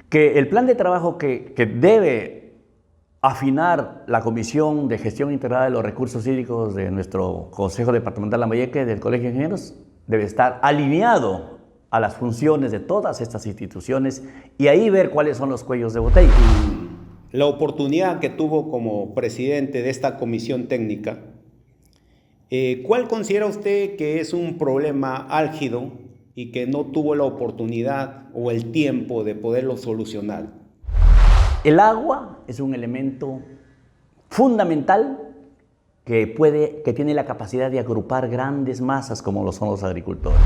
que el plan de trabajo que debe afinar la Comisión de Gestión Integrada de los Recursos Hídricos de nuestro Consejo Departamental Lambayeque del Colegio de Ingenieros debe estar alineado a las funciones de todas estas instituciones y ahí ver cuáles son los cuellos de botella. La oportunidad que tuvo como presidente de esta comisión técnica, ¿cuál considera usted que es un problema álgido y que no tuvo la oportunidad o el tiempo de poderlo solucionar? El agua es un elemento fundamental que tiene la capacidad de agrupar grandes masas como lo son los agricultores.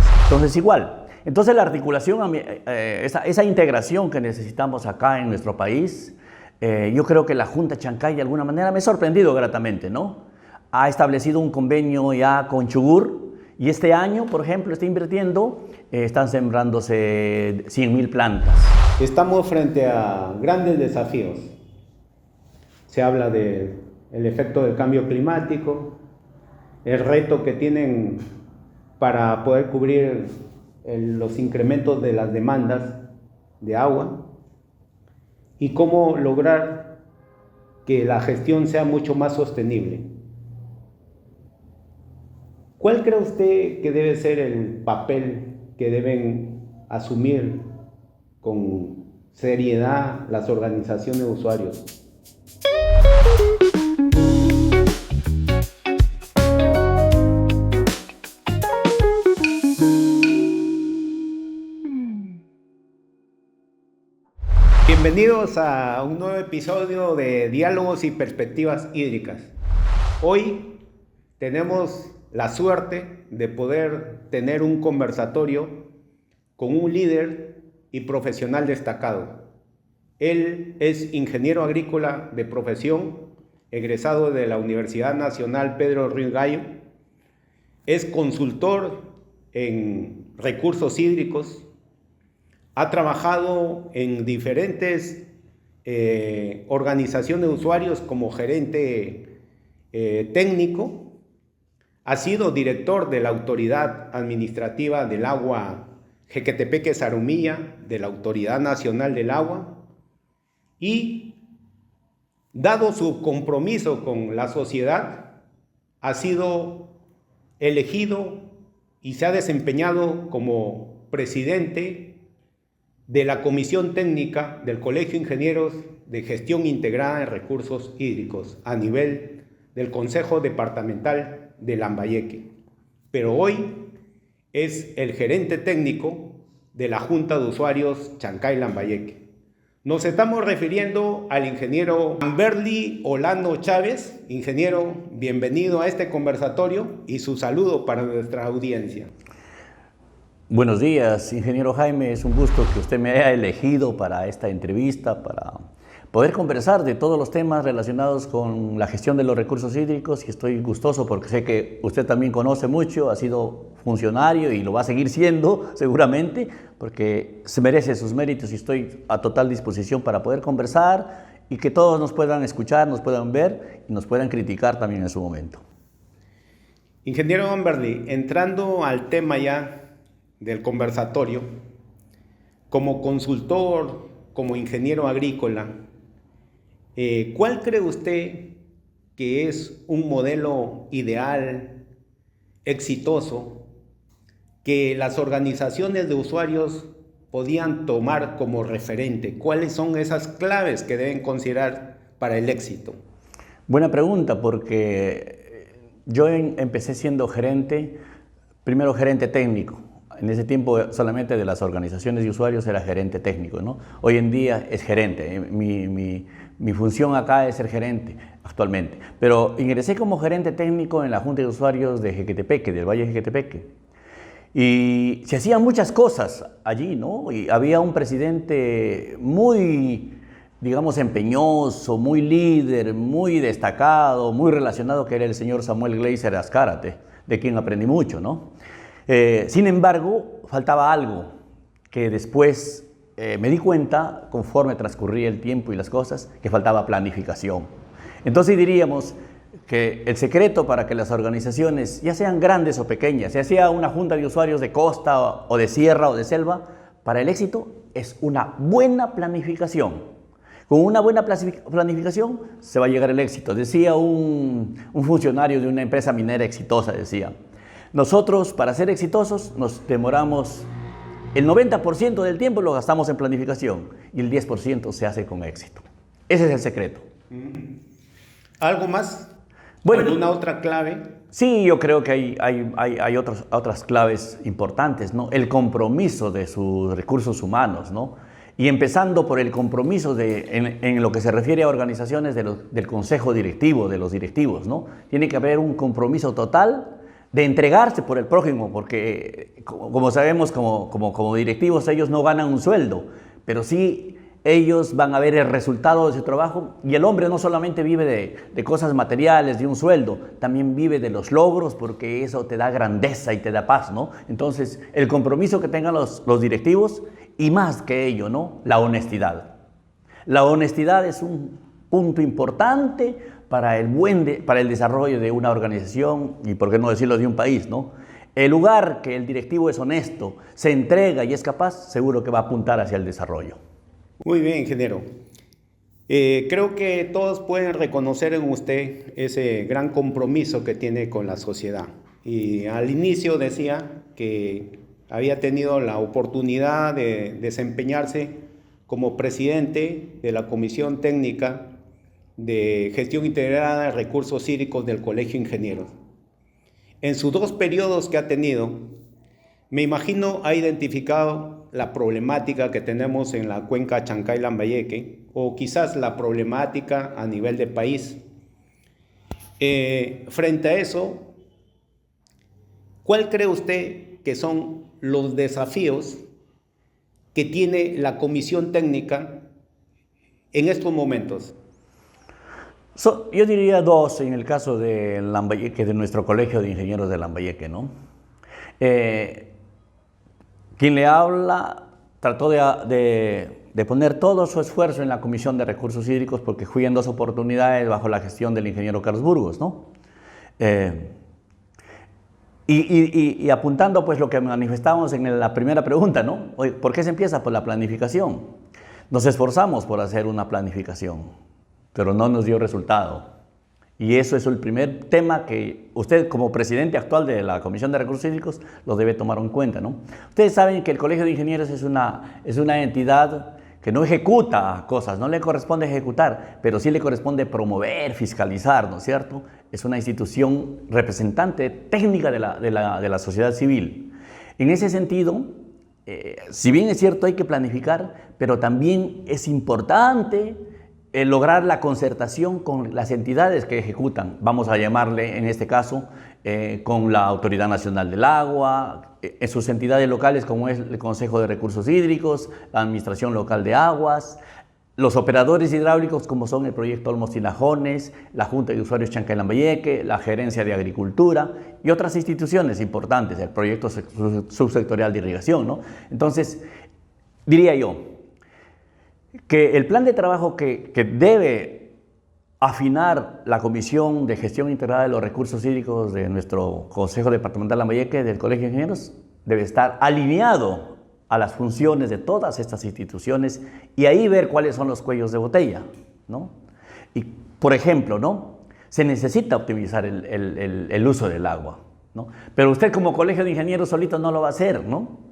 Entonces la articulación, esa integración que necesitamos acá en nuestro país, yo creo que la Junta Chancay de alguna manera me ha sorprendido gratamente, ¿no? Ha establecido un convenio ya con Chugur y este año, por ejemplo, está invirtiendo, están sembrándose 100.000 plantas. Estamos frente a grandes desafíos. Se habla del efecto del cambio climático, el reto que tienen para poder cubrir los incrementos de las demandas de agua y cómo lograr que la gestión sea mucho más sostenible. ¿Cuál cree usted que debe ser el papel que deben asumir con seriedad las organizaciones de usuarios? Bienvenidos a un nuevo episodio de Diálogos y Perspectivas Hídricas. Hoy tenemos la suerte de poder tener un conversatorio con un líder y profesional destacado. Él es ingeniero agrícola de profesión, egresado de la Universidad Nacional Pedro Ruiz Gallo. Es consultor en recursos hídricos. Ha trabajado en diferentes organizaciones de usuarios como gerente técnico. Ha sido director de la Autoridad Administrativa del Agua Jequetepeque-Zarumilla, de la Autoridad Nacional del Agua, y dado su compromiso con la sociedad, ha sido elegido y se ha desempeñado como presidente de la Comisión Técnica del Colegio de Ingenieros de Gestión Integrada de Recursos Hídricos a nivel del Consejo Departamental de Lambayeque. Pero hoy es el gerente técnico de la Junta de Usuarios Chancay Lambayeque. Nos estamos refiriendo al ingeniero Amberly Olano Chávez. Ingeniero, bienvenido a este conversatorio y su saludo para nuestra audiencia. Buenos días, ingeniero Jaime. Es un gusto que usted me haya elegido para esta entrevista, para poder conversar de todos los temas relacionados con la gestión de los recursos hídricos, y estoy gustoso porque sé que usted también conoce mucho, ha sido funcionario y lo va a seguir siendo seguramente, porque se merece sus méritos y estoy a total disposición para poder conversar y que todos nos puedan escuchar, nos puedan ver y nos puedan criticar también en su momento. Ingeniero Amberly, entrando al tema ya del conversatorio, como consultor, como ingeniero agrícola, ¿cuál cree usted que es un modelo ideal, exitoso, que las organizaciones de usuarios podían tomar como referente? ¿Cuáles son esas claves que deben considerar para el éxito? Buena pregunta, porque yo empecé siendo gerente, primero gerente técnico. En ese tiempo solamente de las organizaciones de usuarios era gerente técnico, ¿no? Hoy en día es gerente. Mi función acá es ser gerente actualmente. Pero ingresé como gerente técnico en la Junta de Usuarios de Jequetepeque, del Valle de Jequetepeque. Y se hacían muchas cosas allí, ¿no? Y había un presidente muy, digamos, empeñoso, muy líder, muy destacado, muy relacionado, que era el señor Samuel Gleiser Azcárate, de quien aprendí mucho, ¿no? Sin embargo, faltaba algo que después me di cuenta, conforme transcurría el tiempo y las cosas, que faltaba planificación. Entonces diríamos que el secreto para que las organizaciones, ya sean grandes o pequeñas, ya sea una junta de usuarios de costa o de sierra o de selva, para el éxito es una buena planificación. Con una buena planificación se va a llegar al éxito. Decía un funcionario de una empresa minera exitosa, decía, nosotros para ser exitosos nos demoramos, el 90% del tiempo lo gastamos en planificación y el 10% se hace con éxito. Ese es el secreto. ¿Algo más? Bueno, ¿Alguna otra clave? Sí, yo creo que hay otras claves importantes, ¿no? El compromiso de sus recursos humanos, ¿no? Y empezando por el compromiso en lo que se refiere a organizaciones del consejo directivo, de los directivos, ¿no? Tiene que haber un compromiso total de entregarse por el prójimo, porque como sabemos, como directivos, ellos no ganan un sueldo, pero sí ellos van a ver el resultado de su trabajo, y el hombre no solamente vive de cosas materiales, de un sueldo, también vive de los logros, porque eso te da grandeza y te da paz, ¿no? Entonces, el compromiso que tengan los directivos, y más que ello, ¿no? La honestidad. La honestidad es un punto importante para el desarrollo de una organización y, por qué no decirlo, de un país, ¿no? El lugar que el directivo es honesto, se entrega y es capaz, seguro que va a apuntar hacia el desarrollo. Muy bien, ingeniero. Creo que todos pueden reconocer en usted ese gran compromiso que tiene con la sociedad. Y al inicio decía que había tenido la oportunidad de desempeñarse como presidente de la Comisión Técnica de Gestión Integrada de Recursos Hídricos del Colegio de Ingenieros. En sus 2 periodos que ha tenido, me imagino ha identificado la problemática que tenemos en la cuenca Chancay-Lambayeque, o quizás la problemática a nivel de país. Frente a eso, ¿cuál cree usted que son los desafíos que tiene la comisión técnica en estos momentos? Yo diría 2 en el caso de Lambayeque, de nuestro Colegio de Ingenieros de Lambayeque, ¿no? Quien le habla trató de poner todo su esfuerzo en la Comisión de Recursos Hídricos, porque fui en 2 oportunidades bajo la gestión del ingeniero Carlos Burgos, ¿no? Y apuntando pues lo que manifestábamos en la primera pregunta, ¿no? Oye, ¿por qué se empieza? Por la planificación. Nos esforzamos por hacer una planificación, pero no nos dio resultado. Y eso es el primer tema que usted, como presidente actual de la Comisión de Recursos Hídricos, lo debe tomar en cuenta, ¿no? Ustedes saben que el Colegio de Ingenieros es una entidad que no ejecuta cosas, no le corresponde ejecutar, pero sí le corresponde promover, fiscalizar, ¿no es cierto? Es una institución representante técnica de la sociedad civil. En ese sentido, si bien es cierto hay que planificar, pero también es importante lograr la concertación con las entidades que ejecutan, vamos a llamarle en este caso, con la Autoridad Nacional del Agua, en sus entidades locales como es el Consejo de Recursos Hídricos, la Administración Local de Aguas, los operadores hidráulicos como son el Proyecto Olmos Tinajones, la Junta de Usuarios Chancay-Lambayeque, la Gerencia de Agricultura y otras instituciones importantes, el Proyecto Subsectorial de Irrigación, ¿no? Entonces, diría yo que el plan de trabajo que debe afinar la Comisión de Gestión Integrada de los Recursos Hídricos de nuestro Consejo Departamental Lambayeque del Colegio de Ingenieros debe estar alineado a las funciones de todas estas instituciones y ahí ver cuáles son los cuellos de botella, ¿no? Y, por ejemplo, ¿no? Se necesita optimizar el uso del agua, ¿no? Pero usted como Colegio de Ingenieros solito no lo va a hacer, ¿no?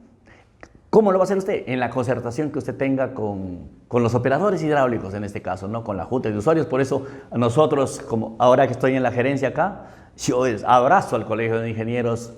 ¿Cómo lo va a hacer usted? En la concertación que usted tenga con los operadores hidráulicos, en este caso, ¿no? Con la Junta de Usuarios. Por eso nosotros, como ahora que estoy en la gerencia acá, yo abrazo al Colegio de Ingenieros,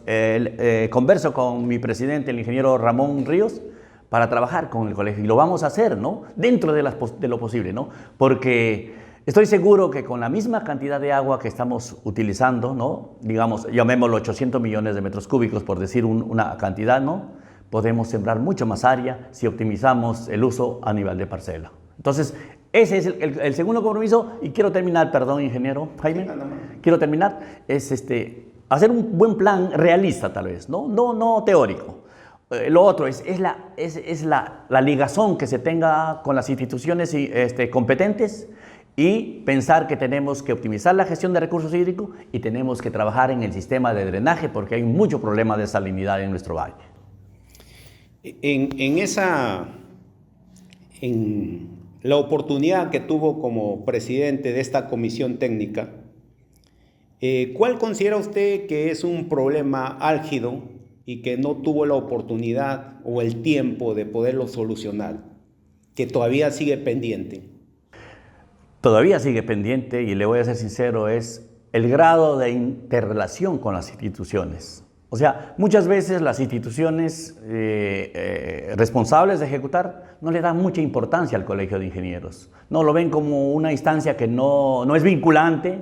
converso con mi presidente, el ingeniero Ramón Ríos, para trabajar con el colegio. Y lo vamos a hacer, ¿no? Dentro de lo posible, ¿no? Porque estoy seguro que con la misma cantidad de agua que estamos utilizando, ¿no? Digamos, llamémoslo 800 millones de metros cúbicos, por decir una cantidad, ¿no? Podemos sembrar mucho más área si optimizamos el uso a nivel de parcela. Entonces, ese es el segundo compromiso. Y quiero terminar, perdón, ingeniero Jaime, quiero terminar, es hacer un buen plan realista tal vez, no teórico. Lo otro es la ligazón que se tenga con las instituciones competentes y pensar que tenemos que optimizar la gestión de recursos hídricos y tenemos que trabajar en el sistema de drenaje porque hay mucho problema de salinidad en nuestro valle. En la oportunidad que tuvo como presidente de esta comisión técnica, ¿cuál considera usted que es un problema álgido y que no tuvo la oportunidad o el tiempo de poderlo solucionar, que todavía sigue pendiente? Todavía sigue pendiente, y le voy a ser sincero, es el grado de interrelación con las instituciones. O sea, muchas veces las instituciones responsables de ejecutar no le dan mucha importancia al Colegio de Ingenieros. No lo ven como una instancia que no es vinculante,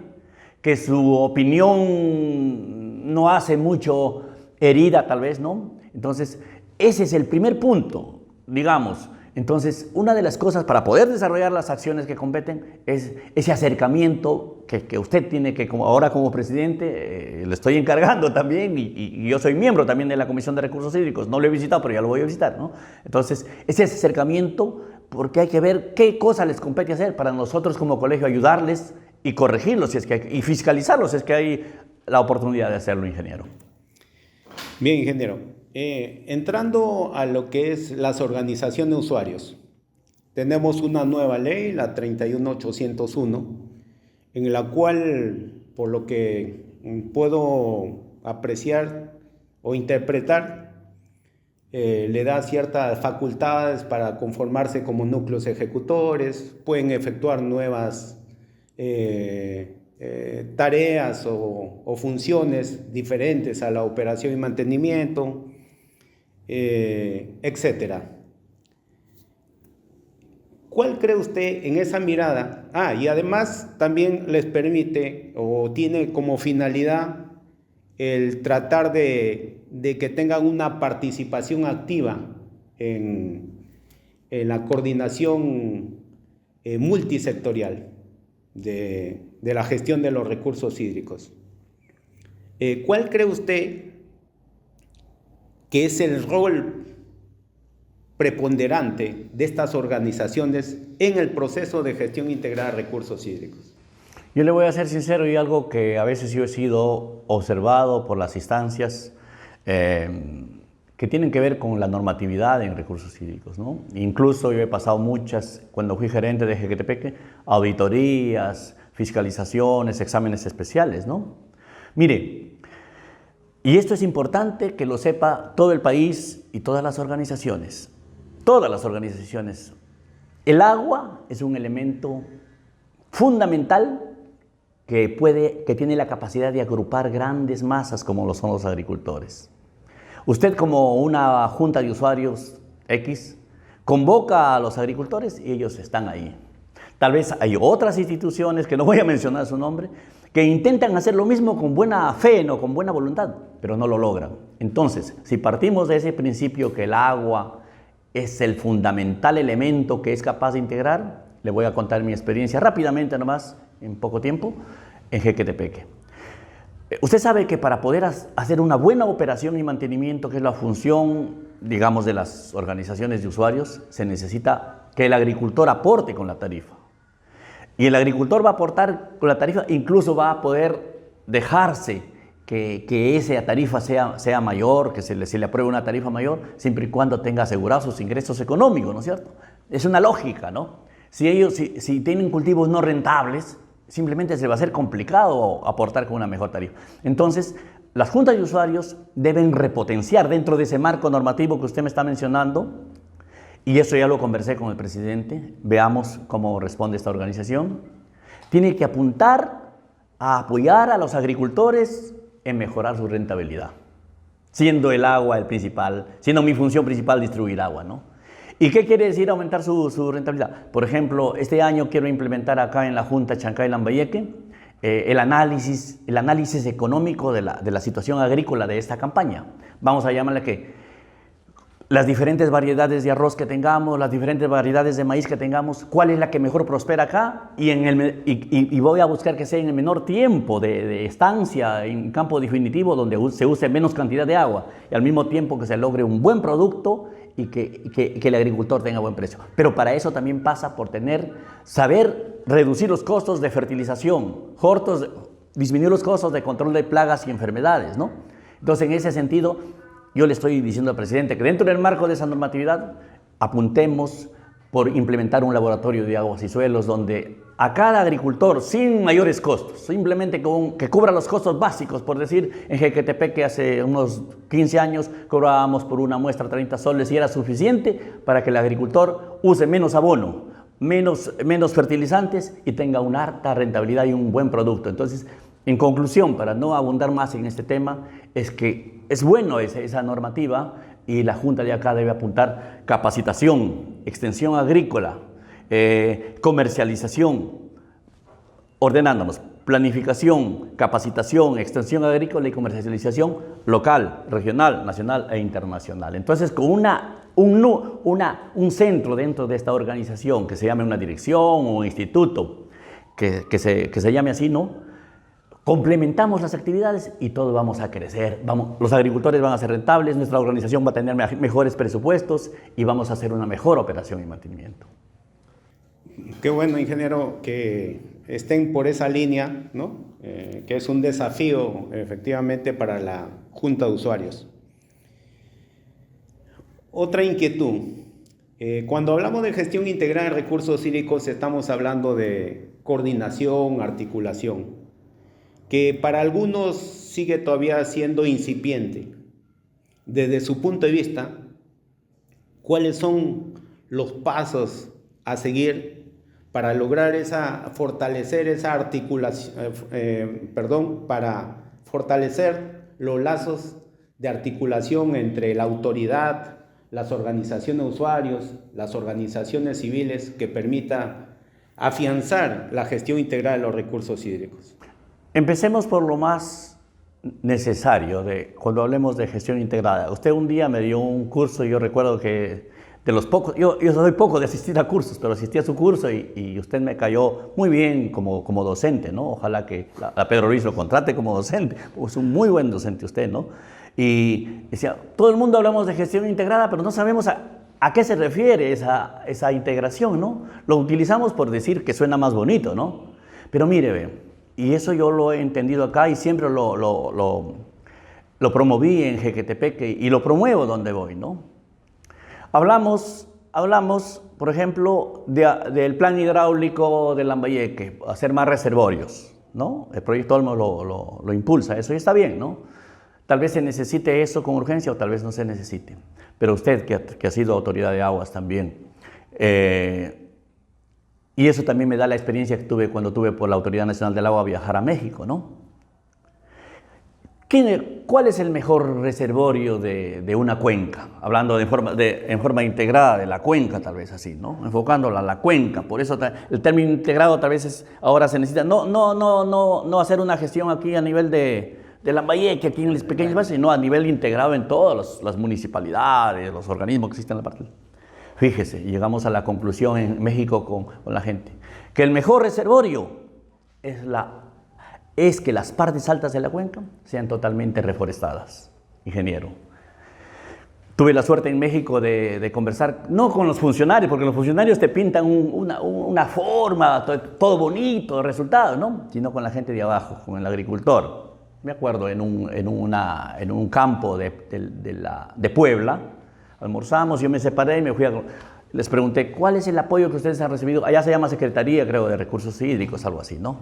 que su opinión no hace mucho herida, tal vez, ¿no? Entonces, ese es el primer punto, digamos. Entonces, una de las cosas para poder desarrollar las acciones que competen es ese acercamiento que usted tiene que, ahora como presidente, le estoy encargando también, y yo soy miembro también de la Comisión de Recursos Hídricos. No lo he visitado, pero ya lo voy a visitar, ¿no? Entonces, ese acercamiento, porque hay que ver qué cosa les compete hacer para nosotros como colegio ayudarles y corregirlos si es que y fiscalizarlos si es que hay la oportunidad de hacerlo, ingeniero. Bien, ingeniero. Entrando a lo que es las organizaciones de usuarios, tenemos una nueva ley, la 31801, en la cual, por lo que puedo apreciar o interpretar, le da ciertas facultades para conformarse como núcleos ejecutores, pueden efectuar nuevas tareas o funciones diferentes a la operación y mantenimiento, etcétera. ¿Cuál cree usted en esa mirada? Y además también les permite o tiene como finalidad el tratar de que tengan una participación activa en la coordinación multisectorial de la gestión de los recursos hídricos. ¿Cuál cree usted que es el rol preponderante de estas organizaciones en el proceso de gestión integrada de recursos hídricos? Yo le voy a ser sincero, y algo que a veces yo he sido observado por las instancias que tienen que ver con la normatividad en recursos hídricos, ¿no? Incluso yo he pasado cuando fui gerente de Jequetepeque, auditorías, fiscalizaciones, exámenes especiales, ¿no? Mire, y esto es importante que lo sepa todo el país y todas las organizaciones. Todas las organizaciones. El agua es un elemento fundamental que tiene la capacidad de agrupar grandes masas como lo son los agricultores. Usted, como una junta de usuarios X, convoca a los agricultores y ellos están ahí. Tal vez hay otras instituciones, que no voy a mencionar su nombre, que intentan hacer lo mismo con buena fe, no con buena voluntad, pero no lo logran. Entonces, si partimos de ese principio que el agua es el fundamental elemento que es capaz de integrar, le voy a contar mi experiencia rápidamente nomás, en poco tiempo, en Jequetepeque. Usted sabe que para poder hacer una buena operación y mantenimiento, que es la función, digamos, de las organizaciones de usuarios, se necesita que el agricultor aporte con la tarifa. Y el agricultor va a aportar con la tarifa, incluso va a poder dejarse que esa tarifa sea mayor, que se le apruebe una tarifa mayor, siempre y cuando tenga asegurados sus ingresos económicos, ¿no es cierto? Es una lógica, ¿no? Si tienen cultivos no rentables, simplemente se va a hacer complicado aportar con una mejor tarifa. Entonces, las juntas de usuarios deben repotenciar dentro de ese marco normativo que usted me está mencionando, y eso ya lo conversé con el presidente. Veamos cómo responde esta organización. Tiene que apuntar a apoyar a los agricultores en mejorar su rentabilidad, siendo el agua el principal, siendo mi función principal distribuir agua, ¿no? ¿Y qué quiere decir aumentar su rentabilidad? Por ejemplo, este año quiero implementar acá en la Junta Chancay-Lambayeque el análisis económico de la situación agrícola de esta campaña. Vamos a llamarle que las diferentes variedades de arroz que tengamos, las diferentes variedades de maíz que tengamos, cuál es la que mejor prospera acá, y voy a buscar que sea en el menor tiempo de estancia en campo definitivo, donde se use menos cantidad de agua, y al mismo tiempo que se logre un buen producto y que el agricultor tenga buen precio. Pero para eso también pasa por saber reducir los costos de fertilización, disminuir los costos de control de plagas y enfermedades, ¿no? Entonces, en ese sentido, yo le estoy diciendo al presidente que dentro del marco de esa normatividad apuntemos por implementar un laboratorio de aguas y suelos donde a cada agricultor, sin mayores costos, simplemente que cubra los costos básicos, por decir, en Jequetepeque hace unos 15 años cobrábamos por una muestra 30 soles y era suficiente para que el agricultor use menos abono, menos fertilizantes y tenga una alta rentabilidad y un buen producto. Entonces, en conclusión, para no abundar más en este tema, es que es bueno esa normativa y la Junta de acá debe apuntar capacitación, extensión agrícola, comercialización, ordenándonos, planificación, capacitación, extensión agrícola y comercialización local, regional, nacional e internacional. Entonces, con un centro dentro de esta organización que se llame una dirección o un instituto, que se llame así, ¿no? Complementamos las actividades y todos vamos a crecer, los agricultores van a ser rentables, nuestra organización va a tener mejores presupuestos y vamos a hacer una mejor operación y mantenimiento. Qué bueno, ingeniero, que estén por esa línea, ¿no? Que es un desafío efectivamente para la Junta de Usuarios. Otra inquietud. Cuando hablamos de gestión integral de recursos hídricos estamos hablando de coordinación, articulación, que para algunos sigue todavía siendo incipiente. Desde su punto de vista, ¿cuáles son los pasos a seguir para lograr fortalecer esa articulación, para fortalecer los lazos de articulación entre la autoridad, las organizaciones de usuarios, las organizaciones civiles, que permita afianzar la gestión integral de los recursos hídricos? Empecemos por lo más necesario cuando hablemos de gestión integrada. Usted un día me dio un curso y yo recuerdo que de los pocos, yo soy poco de asistir a cursos, pero asistí a su curso y usted me cayó muy bien como docente, ¿no? Ojalá que la Pedro Luis lo contrate como docente, es un muy buen docente usted, ¿no? Y decía, todo el mundo hablamos de gestión integrada, pero no sabemos a qué se refiere esa integración, ¿no? Lo utilizamos por decir que suena más bonito, ¿no? Pero mire, ve. Y eso yo lo he entendido acá y siempre lo promoví en Jequetepeque y lo promuevo donde voy, ¿no? Hablamos, por ejemplo, del plan hidráulico de Lambayeque, hacer más reservorios, ¿no? El proyecto Olmos lo impulsa, eso y está bien, ¿no? Tal vez se necesite eso con urgencia o tal vez no se necesite. Pero usted, que ha sido autoridad de aguas también, y eso también me da la experiencia que tuve cuando tuve por la Autoridad Nacional del Agua viajar a México, ¿no? ¿Cuál es el mejor reservorio de una cuenca? Hablando en forma integrada de la cuenca, tal vez así, ¿no? Enfocándola a la cuenca. Por eso el término integrado tal vez ahora se necesita. No hacer una gestión aquí a nivel de Lambayeque, aquí en los pequeños bases, sino a nivel integrado en todas las municipalidades, los organismos que existen en la parte. Fíjese, llegamos a la conclusión en México con la gente, que el mejor reservorio es que las partes altas de la cuenca sean totalmente reforestadas, ingeniero. Tuve la suerte en México de conversar, no con los funcionarios, porque los funcionarios te pintan una forma, todo bonito, resultado, ¿no? Sino con la gente de abajo, con el agricultor. Me acuerdo en un campo de Puebla, almorzamos, yo me separé y me fui les pregunté, ¿cuál es el apoyo que ustedes han recibido? Allá se llama Secretaría, creo, de Recursos Hídricos, algo así, ¿no?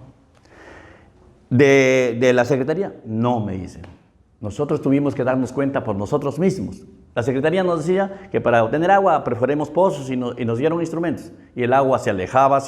¿De la Secretaría? No, me dicen. Nosotros tuvimos que darnos cuenta por nosotros mismos. La Secretaría nos decía que para obtener agua perforemos pozos y nos dieron instrumentos. Y el agua se alejaba.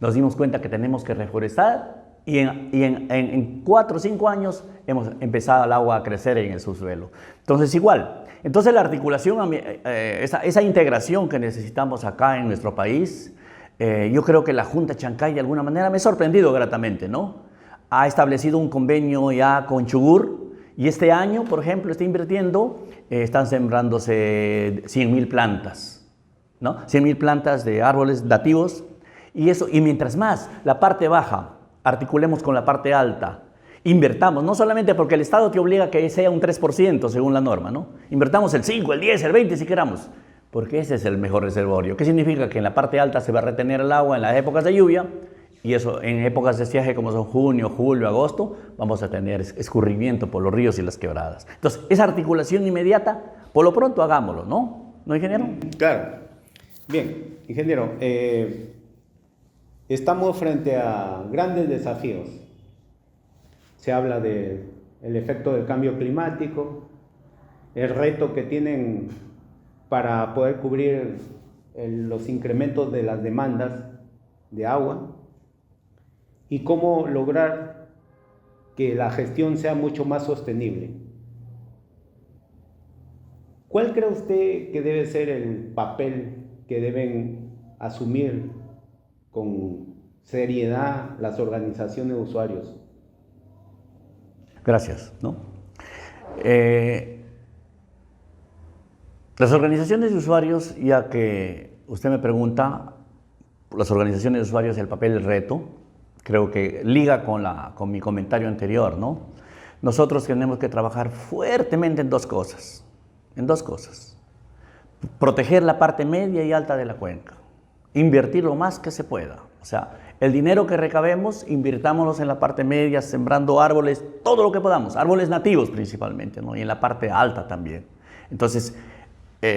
Nos dimos cuenta que tenemos que reforestar y en 4 o 5 años hemos empezado el agua a crecer en el subsuelo. Entonces igual. Entonces la articulación, esa integración que necesitamos acá en nuestro país, yo creo que la Junta Chancay de alguna manera me ha sorprendido gratamente, ¿no? Ha establecido un convenio ya con Chugur y este año, por ejemplo, está invirtiendo, están sembrándose 100.000 plantas, ¿no? 100.000 plantas de árboles nativos y mientras más la parte baja articulemos con la parte alta, invertamos, no solamente porque el Estado te obliga a que sea un 3% según la norma, ¿no? Invertamos el 5, el 10, el 20 si queramos, porque ese es el mejor reservorio. ¿Qué significa? Que en la parte alta se va a retener el agua en las épocas de lluvia y eso en épocas de estiaje como son junio, julio, agosto, vamos a tener escurrimiento por los ríos y las quebradas. Entonces, esa articulación inmediata, por lo pronto hagámoslo, ¿no? ¿No, ingeniero? Claro. Bien, ingeniero, estamos frente a grandes desafíos. Se habla del efecto del cambio climático, el reto que tienen para poder cubrir los incrementos de las demandas de agua y cómo lograr que la gestión sea mucho más sostenible. ¿Cuál cree usted que debe ser el papel que deben asumir con seriedad las organizaciones de usuarios? Gracias, ¿no? Las organizaciones de usuarios, ya que usted me pregunta, las organizaciones de usuarios, el papel del reto, creo que liga con mi comentario anterior, ¿no? Nosotros tenemos que trabajar fuertemente en dos cosas. Proteger la parte media y alta de la cuenca. Invertir lo más que se pueda. O sea, el dinero que recabemos, invirtámoslos en la parte media, sembrando árboles, todo lo que podamos, árboles nativos principalmente, ¿no? Y en la parte alta también. Entonces,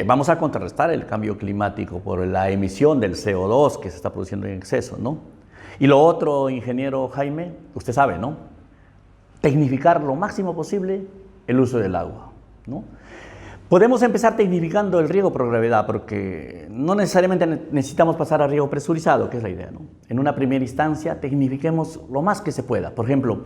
vamos a contrarrestar el cambio climático por la emisión del CO2 que se está produciendo en exceso, ¿no? Y lo otro, ingeniero Jaime, usted sabe, ¿no? Tecnificar lo máximo posible el uso del agua, ¿no? Podemos empezar tecnificando el riego por gravedad, porque no necesariamente necesitamos pasar a riego presurizado, que es la idea, ¿no? En una primera instancia, tecnifiquemos lo más que se pueda. Por ejemplo,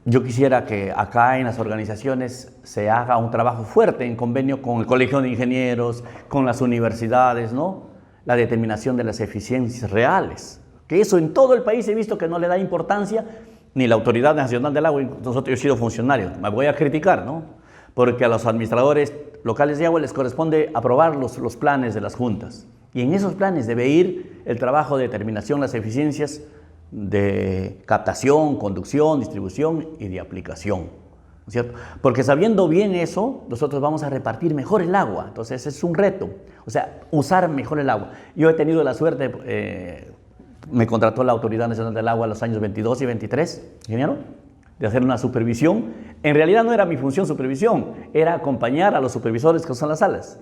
yo quisiera que acá en las organizaciones se haga un trabajo fuerte en convenio con el Colegio de Ingenieros, con las universidades, ¿no? La determinación de las eficiencias reales. Que eso en todo el país he visto que no le da importancia ni la Autoridad Nacional del Agua. Nosotros, yo he sido funcionario, me voy a criticar, ¿no? Porque a los administradores locales de agua les corresponde aprobar los planes de las juntas. Y en esos planes debe ir el trabajo de determinación, las eficiencias de captación, conducción, distribución y de aplicación, ¿no es cierto? Porque sabiendo bien eso, nosotros vamos a repartir mejor el agua. Entonces, ese es un reto. O sea, usar mejor el agua. Yo he tenido la suerte, me contrató la Autoridad Nacional del Agua en los años 22 y 23, ingeniero, de hacer una supervisión. En realidad no era mi función supervisión, era acompañar a los supervisores que son las salas.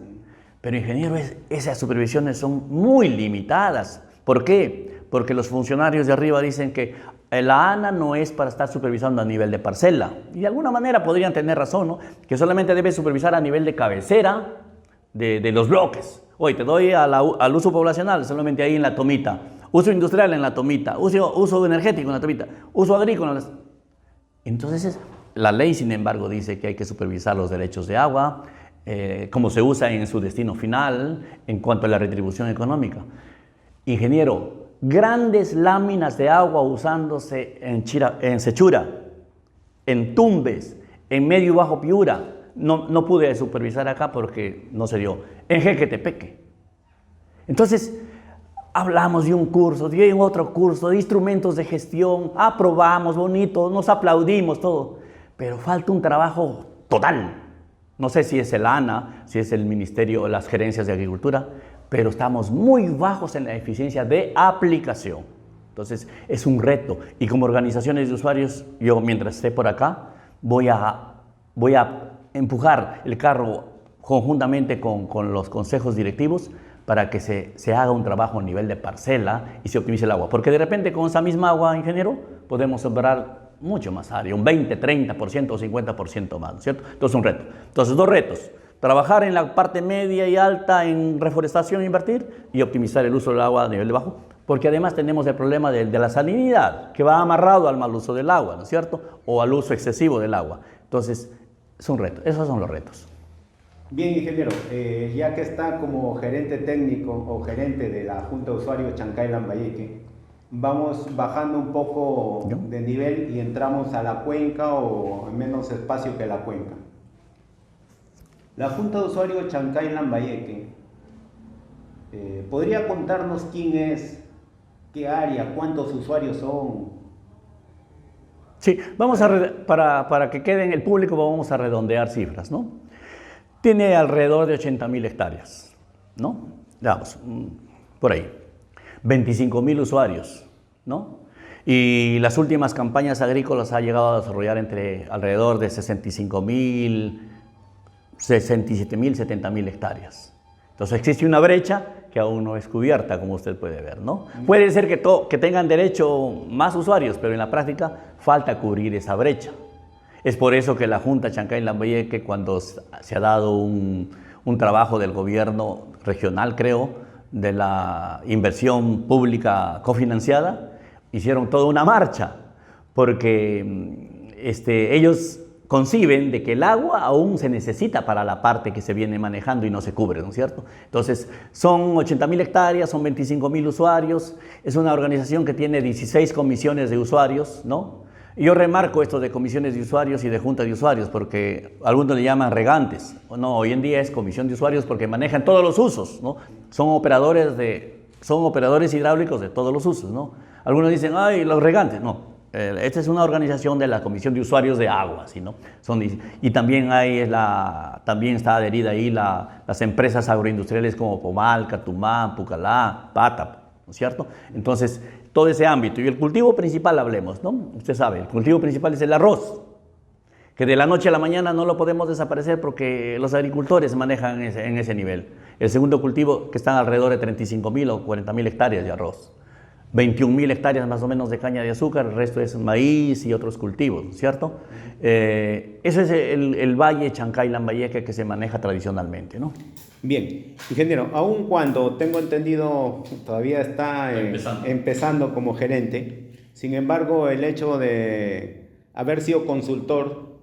Pero ingeniero, esas supervisiones son muy limitadas. ¿Por qué? Porque los funcionarios de arriba dicen que la ANA no es para estar supervisando a nivel de parcela. Y de alguna manera podrían tener razón, ¿no? Que solamente debe supervisar a nivel de cabecera de los bloques. Oye, te doy al uso poblacional, solamente ahí en la tomita. Uso industrial en la tomita. Uso energético en la tomita. Uso agrícola en la... Entonces, la ley, sin embargo, dice que hay que supervisar los derechos de agua, cómo se usa en su destino final, en cuanto a la retribución económica. Ingeniero, grandes láminas de agua usándose en Sechura, en Tumbes, en Medio y Bajo Piura. No pude supervisar acá porque no se dio. En Jequetepeque. Entonces, hablamos de un curso, de otro curso, de instrumentos de gestión, aprobamos, bonito, nos aplaudimos, todo. Pero falta un trabajo total. No sé si es el ANA, si es el Ministerio o las gerencias de Agricultura, pero estamos muy bajos en la eficiencia de aplicación. Entonces, es un reto. Y como organizaciones de usuarios, yo mientras esté por acá, voy a empujar el carro conjuntamente con los consejos directivos para que se haga un trabajo a nivel de parcela y se optimice el agua. Porque de repente con esa misma agua, ingeniero, podemos sembrar mucho más área, un 20, 30% o 50% más, ¿no es cierto? Entonces, un reto. Entonces, dos retos. Trabajar en la parte media y alta en reforestación e invertir y optimizar el uso del agua a nivel de bajo, porque además tenemos el problema de la salinidad, que va amarrado al mal uso del agua, ¿no es cierto? O al uso excesivo del agua. Entonces, es un reto. Esos son los retos. Bien, ingeniero, ya que está como gerente técnico o gerente de la Junta de Usuarios Chancay Lambayeque, vamos bajando un poco de nivel y entramos a la cuenca o en menos espacio que la cuenca. La Junta de Usuarios Chancay Lambayeque, ¿podría contarnos quién es, qué área, cuántos usuarios son? Sí, para que quede en el público vamos a redondear cifras, ¿no? Tiene alrededor de 80.000 hectáreas, ¿no? Digamos, por ahí. 25.000 usuarios, ¿no? Y las últimas campañas agrícolas ha llegado a desarrollar entre alrededor de 65.000, 67.000, 70.000 hectáreas. Entonces existe una brecha que aún no es cubierta, como usted puede ver, ¿no? Puede ser que tengan derecho más usuarios, pero en la práctica falta cubrir esa brecha. Es por eso que la Junta Chancay Lambayeque, cuando se ha dado un trabajo del gobierno regional, creo, de la inversión pública cofinanciada, hicieron toda una marcha, porque ellos conciben de que el agua aún se necesita para la parte que se viene manejando y no se cubre, ¿no es cierto? Entonces, son 80.000 hectáreas, son 25.000 usuarios, es una organización que tiene 16 comisiones de usuarios, ¿no? Y yo remarco esto de comisiones de usuarios y de junta de usuarios, porque algunos le llaman regantes. No, hoy en día es comisión de usuarios porque manejan todos los usos, ¿no? Son operadores hidráulicos de todos los usos, ¿no? Algunos dicen, ay, los regantes. No, esta es una organización de la Comisión de Usuarios de Agua, ¿sí, no? Y también también está adherida ahí las empresas agroindustriales como Pomal, Catumán, Pucalá, Pata, ¿no es cierto? Entonces, todo ese ámbito. Y el cultivo principal, hablemos, ¿no? Usted sabe, el cultivo principal es el arroz, que de la noche a la mañana no lo podemos desaparecer porque los agricultores manejan en ese nivel. El segundo cultivo, que están alrededor de 35.000 o 40.000 hectáreas de arroz. 21.000 hectáreas más o menos de caña de azúcar, el resto es maíz y otros cultivos, ¿cierto? Ese es el valle Chancay Lambayeque que se maneja tradicionalmente, ¿no? Bien, ingeniero, aun cuando tengo entendido todavía está empezando como gerente, sin embargo el hecho de haber sido consultor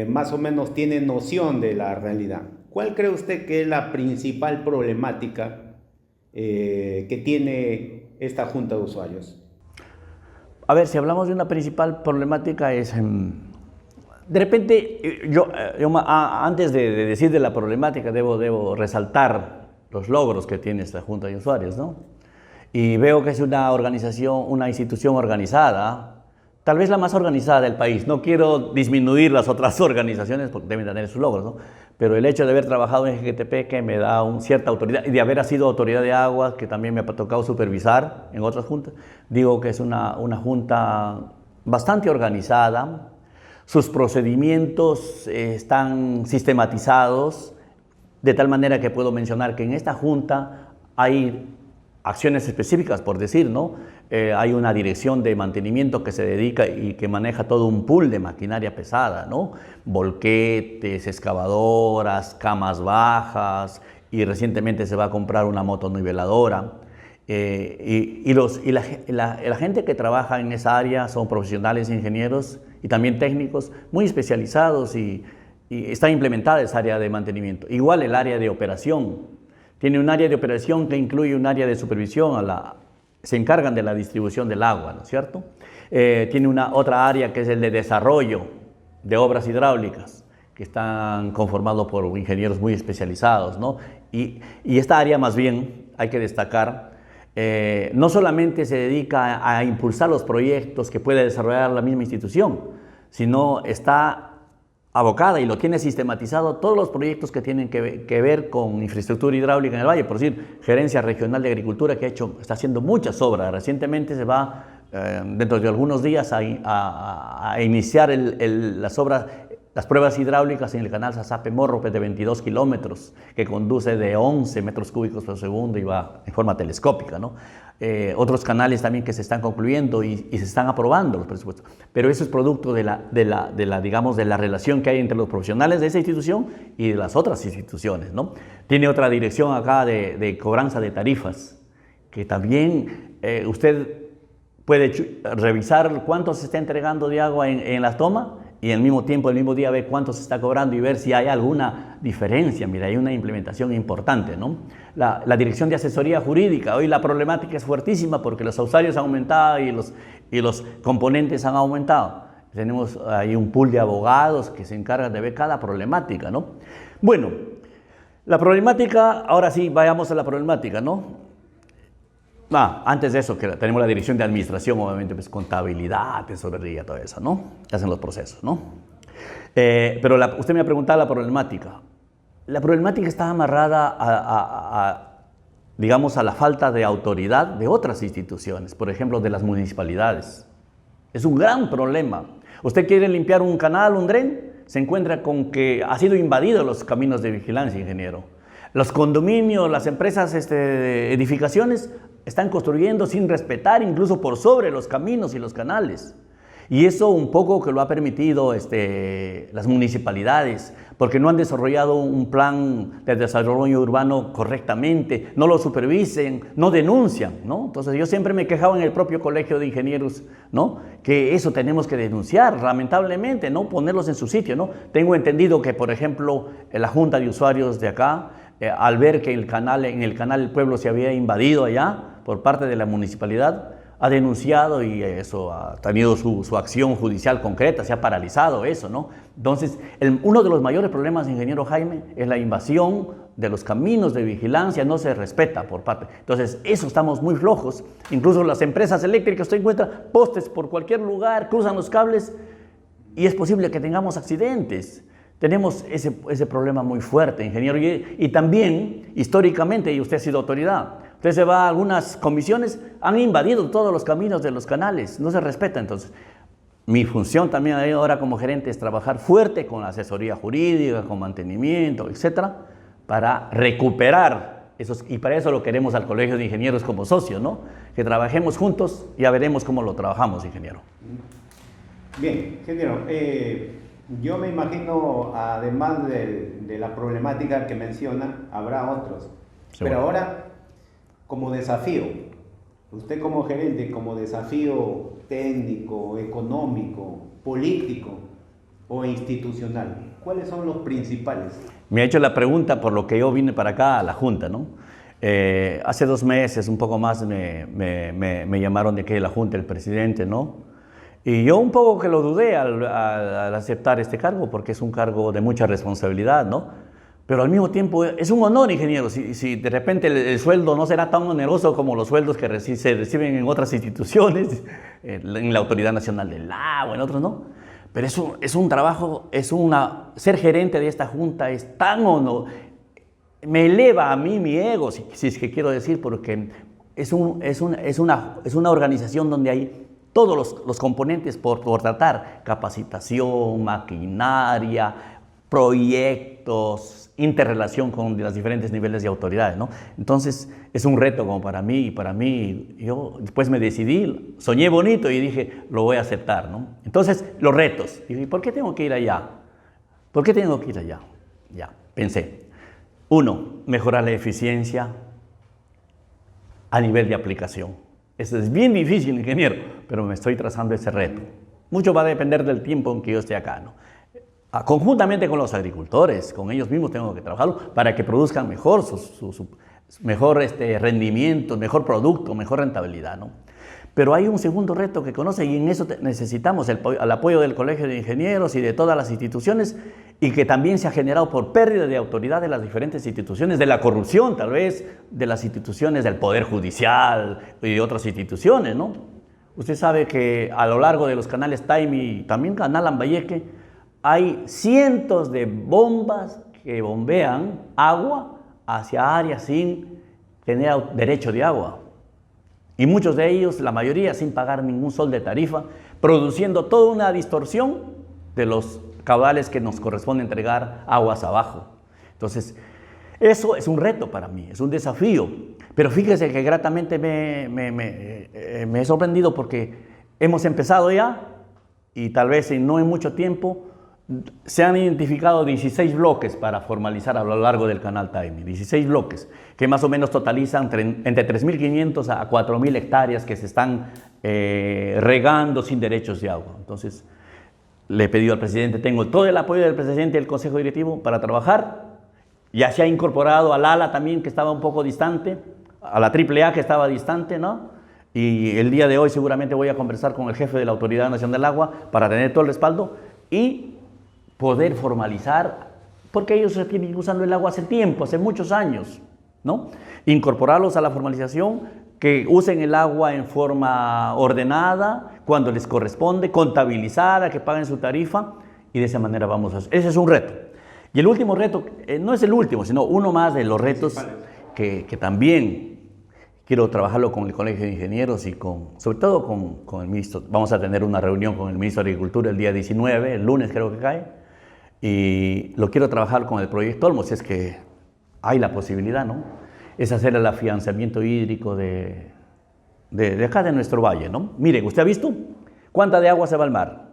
más o menos tiene noción de la realidad. ¿Cuál cree usted que es la principal problemática que tiene esta Junta de Usuarios? A ver, si hablamos de una principal problemática es... de repente, antes de decir de la problemática, debo resaltar los logros que tiene esta Junta de Usuarios, ¿no? Y veo que es una organización, una institución organizada, tal vez la más organizada del país. No quiero disminuir las otras organizaciones porque deben tener sus logros, ¿no? Pero el hecho de haber trabajado en GTP que me da cierta autoridad y de haber sido autoridad de aguas, que también me ha tocado supervisar en otras juntas, digo que es una junta bastante organizada. Sus procedimientos están sistematizados, de tal manera que puedo mencionar que en esta junta hay acciones específicas, por decir, ¿no? Hay una dirección de mantenimiento que se dedica y que maneja todo un pool de maquinaria pesada, ¿no? Volquetes, excavadoras, camas bajas, y recientemente se va a comprar una motoniveladora. La gente que trabaja en esa área son profesionales, ingenieros y también técnicos muy especializados y está implementada esa área de mantenimiento. Igual el área de operación. Tiene un área de operación que incluye un área de supervisión, se encargan de la distribución del agua, ¿no es cierto? Tiene otra área que es el de desarrollo de obras hidráulicas, que están conformados por ingenieros muy especializados, ¿no? Y esta área, más bien, hay que destacar, no solamente se dedica a impulsar los proyectos que puede desarrollar la misma institución, sino está abocada y lo tiene sistematizado todos los proyectos que tienen que ver con infraestructura hidráulica en el valle. Por decir, Gerencia Regional de Agricultura, que está haciendo muchas obras. Recientemente se va, dentro de algunos días, a iniciar las pruebas hidráulicas en el canal Sasape-Morro, de 22 kilómetros, que conduce de 11 metros cúbicos por segundo y va en forma telescópica, ¿no? Otros canales también que se están concluyendo y se están aprobando los presupuestos. Pero eso es producto de la relación que hay entre los profesionales de esa institución y de las otras instituciones, ¿no? Tiene otra dirección acá de cobranza de tarifas, que también usted puede revisar cuánto se está entregando de agua en las tomas y al mismo tiempo, el mismo día, ver cuánto se está cobrando y ver si hay alguna diferencia. Mira, hay una implementación importante, ¿no? La Dirección de Asesoría Jurídica, hoy la problemática es fuertísima porque los usuarios han aumentado y los componentes han aumentado. Tenemos ahí un pool de abogados que se encargan de ver cada problemática, ¿no? Bueno, la problemática, ahora sí, vayamos a la problemática, ¿no? Antes de eso, que tenemos la dirección de administración, obviamente, pues contabilidad, tesorería, todo eso, ¿no? Que hacen los procesos, ¿no? Pero usted me ha preguntado la problemática. La problemática está amarrada digamos, a la falta de autoridad de otras instituciones, por ejemplo, de las municipalidades. Es un gran problema. Usted quiere limpiar un canal, un dren, se encuentra con que ha sido invadido los caminos de vigilancia, ingeniero. Los condominios, las empresas, edificaciones, están construyendo sin respetar, incluso por sobre los caminos y los canales. Y eso un poco que lo ha permitido las municipalidades, porque no han desarrollado un plan de desarrollo urbano correctamente, no lo supervisen, no denuncian, ¿no? Entonces yo siempre me quejaba en el propio colegio de ingenieros, ¿no? Que eso tenemos que denunciar, lamentablemente, ¿no? Ponerlos en su sitio, ¿no? Tengo entendido que, por ejemplo, la Junta de Usuarios de acá, al ver que en el canal El Pueblo se había invadido allá por parte de la municipalidad, ha denunciado y eso ha tenido su acción judicial concreta, se ha paralizado eso, ¿no? Entonces, uno de los mayores problemas, ingeniero Jaime, es la invasión de los caminos de vigilancia, no se respeta por parte. Entonces, eso estamos muy flojos. Incluso las empresas eléctricas, usted encuentra postes por cualquier lugar, cruzan los cables y es posible que tengamos accidentes. Tenemos ese problema muy fuerte, ingeniero. Y también, históricamente, y usted ha sido autoridad, usted se va a algunas comisiones, han invadido todos los caminos de los canales, no se respeta. Entonces, mi función también ahora como gerente es trabajar fuerte con la asesoría jurídica, con mantenimiento, etcétera, para recuperar esos, y para eso lo queremos al Colegio de Ingenieros como socio, ¿no? Que trabajemos juntos, ya veremos cómo lo trabajamos, ingeniero. Bien, ingeniero, yo me imagino, además de la problemática que menciona, habrá otros. Sí, pero bueno, ahora, como desafío, usted como gerente, como desafío técnico, económico, político o institucional, ¿cuáles son los principales? Me ha hecho la pregunta por lo que yo vine para acá a la Junta, ¿no? Hace 2 meses, un poco más, me llamaron de que la Junta, el presidente, ¿no? Y yo un poco que lo dudé al aceptar este cargo, porque es un cargo de mucha responsabilidad, ¿no? Pero al mismo tiempo es un honor, ingeniero. Si de repente el sueldo no será tan oneroso como los sueldos que se reciben en otras instituciones, en la Autoridad Nacional del Agua, en otros, ¿no? Pero es un trabajo, ser gerente de esta Junta es tan honor, me eleva a mí mi ego, si es que quiero decir, porque es una organización donde hay todos los componentes por tratar: capacitación, maquinaria, proyectos, interrelación con los diferentes niveles de autoridades, ¿no? Entonces, es un reto como para mí, yo después me decidí, soñé bonito y dije, lo voy a aceptar, ¿no? Entonces, los retos. Dije, ¿por qué tengo que ir allá? ¿Por qué tengo que ir allá? Ya, pensé. 1, mejorar la eficiencia a nivel de aplicación. Eso es bien difícil, ingeniero, pero me estoy trazando ese reto. Mucho va a depender del tiempo en que yo esté acá, ¿no? Conjuntamente con los agricultores, con ellos mismos tengo que trabajarlo para que produzcan mejor, mejor rendimiento, mejor producto, mejor rentabilidad, ¿no? Pero hay un segundo reto que conoce y en eso necesitamos el apoyo del Colegio de Ingenieros y de todas las instituciones, y que también se ha generado por pérdida de autoridad de las diferentes instituciones, de la corrupción tal vez, de las instituciones del Poder Judicial y de otras instituciones, ¿no? Usted sabe que a lo largo de los canales Taimi y también Canal Lambayeque hay cientos de bombas que bombean agua hacia áreas sin tener derecho de agua. Y muchos de ellos, la mayoría, sin pagar ningún sol de tarifa, produciendo toda una distorsión de los caudales que nos corresponde entregar aguas abajo. Entonces, eso es un reto para mí, es un desafío. Pero fíjese que gratamente me he sorprendido porque hemos empezado ya y tal vez no en mucho tiempo se han identificado 16 bloques para formalizar a lo largo del canal Taimi, 16 bloques que más o menos totalizan entre 3.500 a 4.000 hectáreas que se están regando sin derechos de agua. Entonces, le he pedido al presidente, tengo todo el apoyo del presidente y del consejo directivo para trabajar. Ya se ha incorporado al ALA también, que estaba un poco distante, a la AAA que estaba distante, ¿no? Y el día de hoy seguramente voy a conversar con el jefe de la Autoridad Nacional del Agua para tener todo el respaldo y poder formalizar, porque ellos se tienen usando el agua hace tiempo, hace muchos años, ¿no? Incorporarlos a la formalización, que usen el agua en forma ordenada, cuando les corresponde, contabilizada, que paguen su tarifa, y de esa manera vamos a hacer. Ese es un reto. Y el último reto, no es el último, sino uno más de los retos que también quiero trabajarlo con el Colegio de Ingenieros y sobre todo con el ministro. Vamos a tener una reunión con el ministro de Agricultura el día 19, el lunes creo que cae, y lo quiero trabajar con el proyecto Olmos, si es que hay la posibilidad, ¿no? Es hacer el afianzamiento hídrico de acá de nuestro valle, ¿no? Mire, ¿usted ha visto cuánta de agua se va al mar?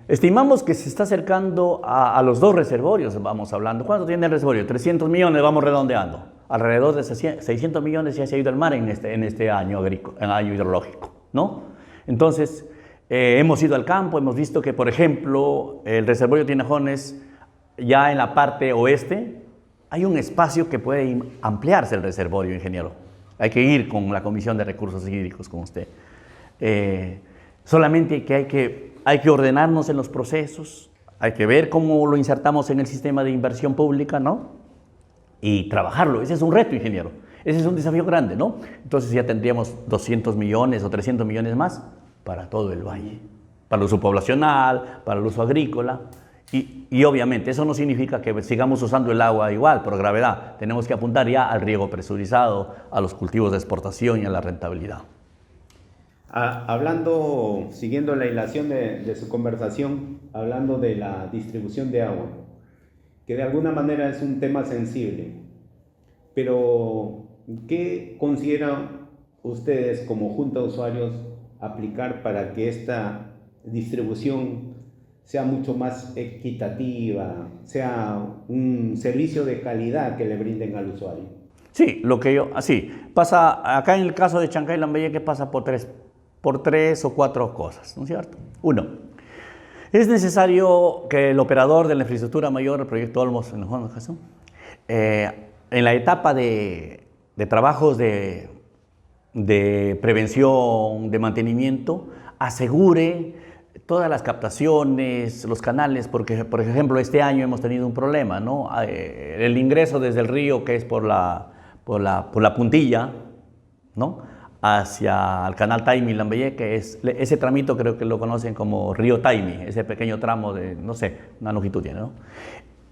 Estimamos que se está acercando a los 2 reservorios, vamos hablando. ¿Cuánto tiene el reservorio? 300 millones, vamos redondeando. Alrededor de 600 millones ya se ha ido al mar en este año año hidrológico, ¿no? Entonces, hemos ido al campo, hemos visto que, por ejemplo, el reservorio Tinajones, ya en la parte oeste, hay un espacio que puede ampliarse el reservorio, ingeniero. Hay que ir con la Comisión de Recursos Hídricos, con usted. Solamente que hay que ordenarnos en los procesos, hay que ver cómo lo insertamos en el sistema de inversión pública, ¿no? Y trabajarlo. Ese es un reto, ingeniero. Ese es un desafío grande, ¿no? Entonces ya tendríamos 200 millones o 300 millones más para todo el valle, para el uso poblacional, para el uso agrícola. Y obviamente eso no significa que sigamos usando el agua igual, por gravedad. Tenemos que apuntar ya al riego presurizado, a los cultivos de exportación y a la rentabilidad. Hablando, siguiendo la hilación de su conversación, hablando de la distribución de agua, que de alguna manera es un tema sensible, pero ¿qué consideran ustedes como Junta de Usuarios aplicar para que esta distribución sea mucho más equitativa, sea un servicio de calidad que le brinden al usuario? Sí, pasa acá en el caso de Chancay Lambayeque pasa por tres o cuatro cosas, ¿no es cierto? Uno, es necesario que el operador de la infraestructura mayor, el proyecto Olmos, en la etapa de trabajos de prevención, de mantenimiento, asegure todas las captaciones, los canales, porque, por ejemplo, este año hemos tenido un problema, ¿no? El ingreso desde el río, que es por la puntilla, ¿no?, hacia el canal Taimi Lambayeque, ese tramito creo que lo conocen como río Taimi, ese pequeño tramo de, no sé, una longitud tiene, ¿no?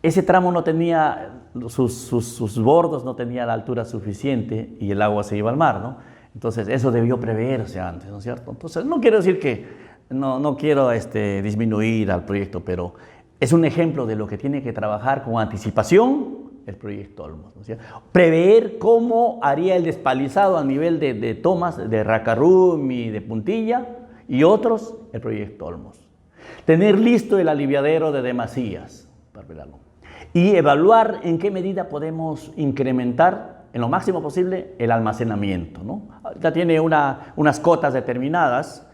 Ese tramo no tenía, sus bordos no tenía la altura suficiente y el agua se iba al mar, ¿no? Entonces eso debió preverse antes, ¿no es cierto? Entonces no quiero decir que, no quiero disminuir al proyecto, pero es un ejemplo de lo que tiene que trabajar con anticipación el proyecto Olmos, ¿no? Prever cómo haría el despalizado a nivel de tomas de Racarrumi, de Puntilla y otros, el proyecto Olmos. Tener listo el aliviadero de Demasías, y evaluar en qué medida podemos incrementar en lo máximo posible el almacenamiento, ¿no? Ya tiene unas cotas determinadas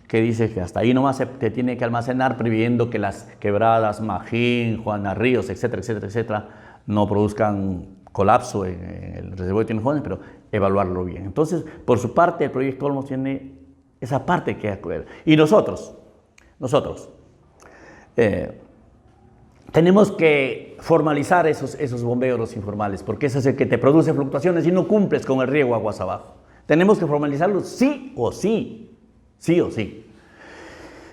que dice que hasta ahí nomás se tiene que almacenar, previendo que las quebradas Magín, Juana Ríos, etcétera, etcétera, etcétera, no produzcan colapso en el reservorio de Tinajones, pero evaluarlo bien. Entonces, por su parte, el proyecto Olmos tiene esa parte que hacer. Y nosotros tenemos que formalizar esos bombeos informales, porque ese es el que te produce fluctuaciones y no cumples con el riego aguas abajo. Tenemos que formalizarlos sí o sí.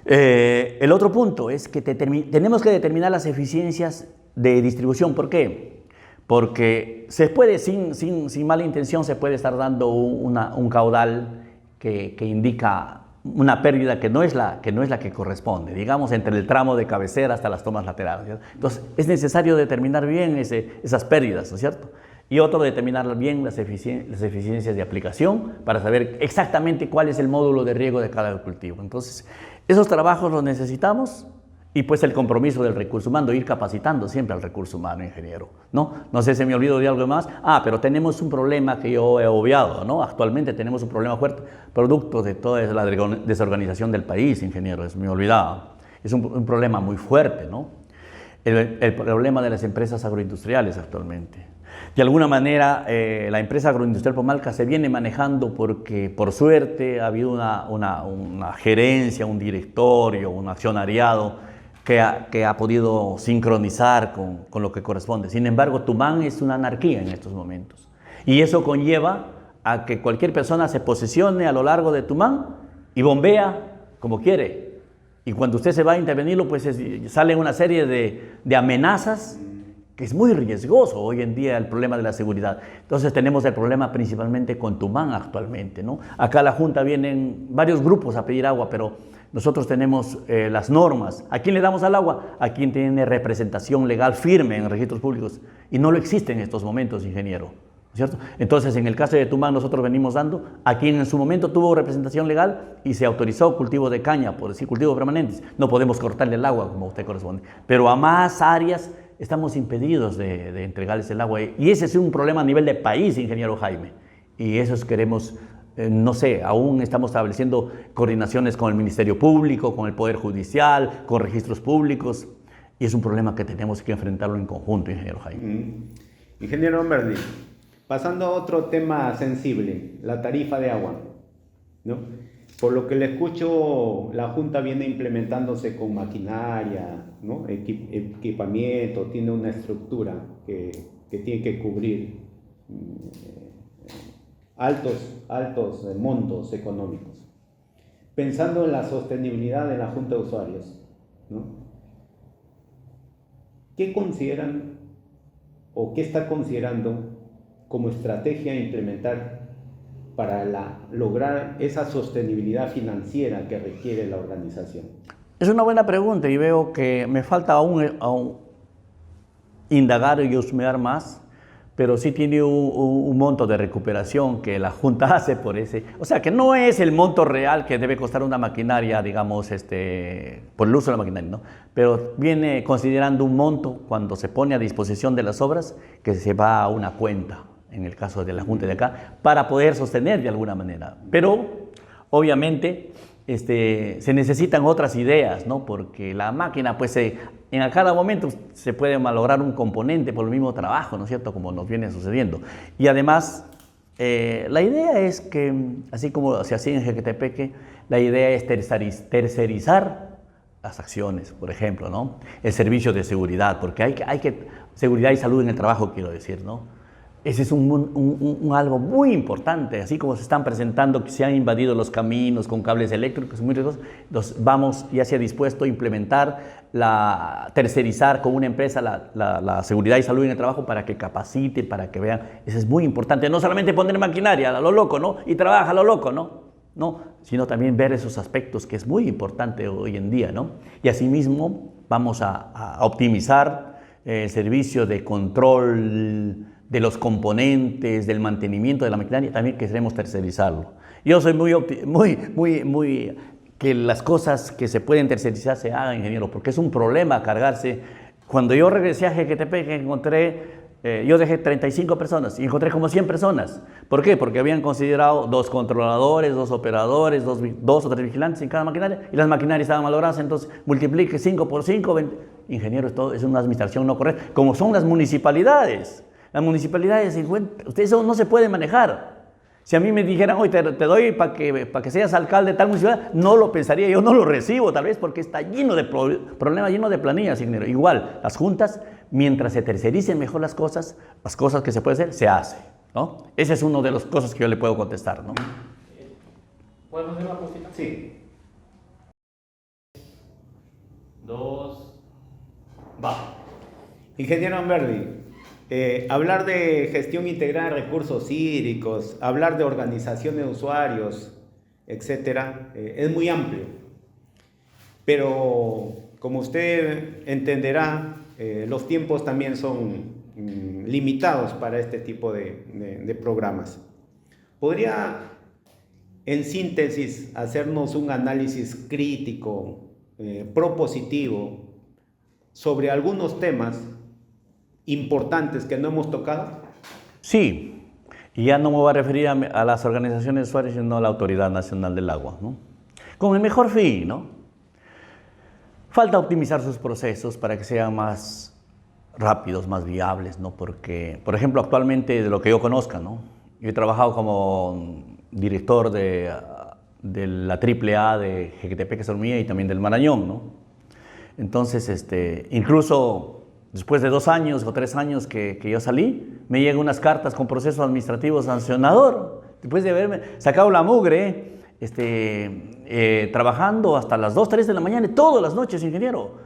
El otro punto es que tenemos que determinar las eficiencias de distribución. ¿Por qué? Porque se puede, sin mala intención, se puede estar dando un caudal que indica una pérdida que no es la que corresponde, digamos, entre el tramo de cabecera hasta las tomas laterales, ¿cierto? Entonces, es necesario determinar bien esas pérdidas, ¿no es cierto? Y otro, determinar bien las eficiencias de aplicación para saber exactamente cuál es el módulo de riego de cada cultivo. Entonces, esos trabajos los necesitamos. Y pues el compromiso del recurso humano, ir capacitando siempre al recurso humano, ingeniero, ¿no? No sé si me olvido de algo más. Pero tenemos un problema que yo he obviado, ¿no? Actualmente tenemos un problema fuerte, producto de toda la desorganización del país, ingeniero, me he olvidado. Es un problema muy fuerte, ¿no? El problema de las empresas agroindustriales actualmente. De alguna manera, la empresa agroindustrial Pomalca se viene manejando porque, por suerte, ha habido una gerencia, un directorio, un accionariado que ha podido sincronizar con lo que corresponde. Sin embargo, Tumán es una anarquía en estos momentos. Y eso conlleva a que cualquier persona se posesione a lo largo de Tumán y bombea como quiere. Y cuando usted se va a intervenirlo, pues salen una serie de amenazas que es muy riesgoso hoy en día el problema de la seguridad. Entonces tenemos el problema principalmente con Tumán actualmente, ¿no? Acá a la Junta vienen varios grupos a pedir agua, pero nosotros tenemos las normas. ¿A quién le damos al agua? A quien tiene representación legal firme en registros públicos. Y no lo existe en estos momentos, ingeniero, ¿cierto? Entonces, en el caso de Tumán, nosotros venimos dando a quien en su momento tuvo representación legal y se autorizó cultivo de caña, por decir cultivos permanentes. No podemos cortarle el agua como a usted corresponde. Pero a más áreas estamos impedidos de entregarles el agua. Y ese es un problema a nivel de país, ingeniero Jaime. Y eso queremos, no sé, aún estamos estableciendo coordinaciones con el Ministerio Público, con el Poder Judicial, con registros públicos. Y es un problema que tenemos que enfrentarlo en conjunto, ingeniero Jaime. Ingeniero Merli, pasando a otro tema sensible, la tarifa de agua, ¿no? Por lo que le escucho, la Junta viene implementándose con maquinaria, ¿no? Equipamiento, tiene una estructura que tiene que cubrir altos montos económicos. Pensando en la sostenibilidad de la Junta de Usuarios, ¿no? ¿Qué consideran o qué está considerando como estrategia a implementar para lograr esa sostenibilidad financiera que requiere la organización? Es una buena pregunta y veo que me falta aún indagar y husmear más, pero sí tiene un monto de recuperación que la Junta hace por ese. O sea, que no es el monto real que debe costar una maquinaria, digamos, por el uso de la maquinaria, ¿no? Pero viene considerando un monto cuando se pone a disposición de las obras que se va a una cuenta, en el caso de la Junta de acá, para poder sostener de alguna manera. Pero, obviamente, se necesitan otras ideas, ¿no? Porque la máquina, pues, en cada momento se puede malograr un componente por el mismo trabajo, ¿no es cierto?, como nos viene sucediendo. Y además, la idea es que, así como se hacía en Jequetepeque, la idea es tercerizar las acciones, por ejemplo, ¿no? El servicio de seguridad, porque hay que seguridad y salud en el trabajo, quiero decir, ¿no? Ese es algo muy importante, así como se están presentando que se han invadido los caminos con cables eléctricos, muy riesgosos, vamos ya se ha dispuesto a implementar, tercerizar con una empresa la seguridad y salud en el trabajo para que capacite, para que vean. Eso es muy importante, no solamente poner maquinaria a lo loco, ¿no? Y trabaja a lo loco, ¿no? Sino también ver esos aspectos que es muy importante hoy en día, ¿no? Y asimismo vamos a optimizar el servicio de control de los componentes, del mantenimiento de la maquinaria, también queremos tercerizarlo. Yo soy muy que las cosas que se pueden tercerizar se hagan, ingeniero, porque es un problema cargarse. Cuando yo regresé a Jequetepeque yo dejé 35 personas y encontré como 100 personas. ¿Por qué? Porque habían considerado 2 controladores, 2 operadores, 2 o 3 vigilantes en cada maquinaria y las maquinarias estaban malogradas, entonces multiplique 5 por 5, 20. Ingeniero, esto es una administración no correcta, como son las municipalidades. Las municipalidades, eso no se puede manejar. Si a mí me dijeran, hoy te doy para que seas alcalde de tal municipalidad, no lo pensaría, yo no lo recibo tal vez porque está lleno de problemas, lleno de planillas, ingeniero. Igual, las juntas, mientras se tercericen mejor las cosas que se pueden hacer, se hace, ¿no? Esa es una de las cosas que yo le puedo contestar, ¿no? ¿Podemos hacer una pausita? Sí. 2. Va. Ingeniero Merli, hablar de gestión integral de recursos hídricos, hablar de organización de usuarios, etcétera, es muy amplio. Pero, como usted entenderá, los tiempos también son limitados para este tipo de programas. ¿Podría, en síntesis, hacernos un análisis crítico, propositivo, sobre algunos temas importantes que no hemos tocado? Sí, y ya no me voy a referir a las organizaciones de usuarios, sino a la Autoridad Nacional del Agua, ¿no? Con el mejor fin, ¿no? Falta optimizar sus procesos para que sean más rápidos, más viables, ¿no? Porque, por ejemplo, actualmente, de lo que yo conozca, ¿no? Yo he trabajado como director de la AAA de Jequetepeque, Sarumía y también del Marañón, ¿no? Entonces, incluso después de 2 años o 3 años que yo salí, me llegan unas cartas con proceso administrativo sancionador, después de haberme sacado la mugre, trabajando hasta las 2, 3 de la mañana, todas las noches, ingeniero.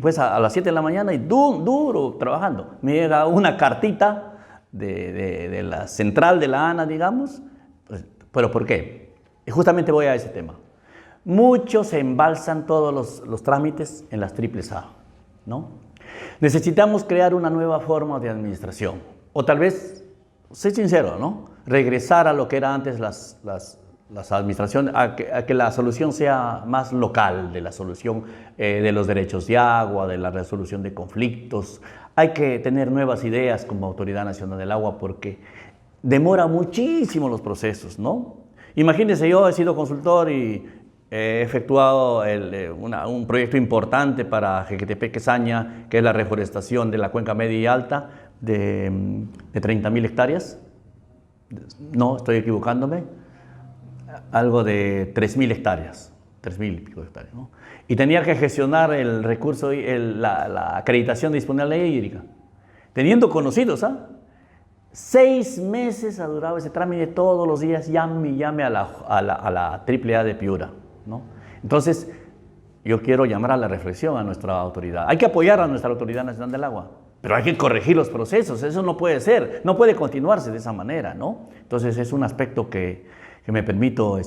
Pues a las 7 de la mañana y duro trabajando. Me llega una cartita de la central de la ANA, digamos. Pues, ¿pero por qué? Y justamente voy a ese tema. Muchos se embalsan todos los trámites en las triples A, ¿no? Necesitamos crear una nueva forma de administración. O tal vez, soy sincero, ¿no? Regresar a lo que era antes las administraciones, a que la solución sea más local, de la solución de los derechos de agua, de la resolución de conflictos. Hay que tener nuevas ideas como Autoridad Nacional del Agua porque demora muchísimo los procesos, ¿no? Imagínense, yo he sido consultor y he efectuado un proyecto importante para Jequetepeque-Saña, que es la reforestación de la cuenca media y alta de 30.000 hectáreas. No, estoy equivocándome. Algo de 3.000 hectáreas, 3.000 y pico hectáreas, ¿no? Y tenía que gestionar el recurso, la acreditación de disponibilidad hídrica. Teniendo conocidos, 6 meses ha durado ese trámite, todos los días llame a la AAA de Piura, ¿no? Entonces, yo quiero llamar a la reflexión a nuestra autoridad. Hay que apoyar a nuestra Autoridad Nacional del Agua, pero hay que corregir los procesos. Eso no puede ser, no puede continuarse de esa manera, ¿no? Entonces, es un aspecto que me permito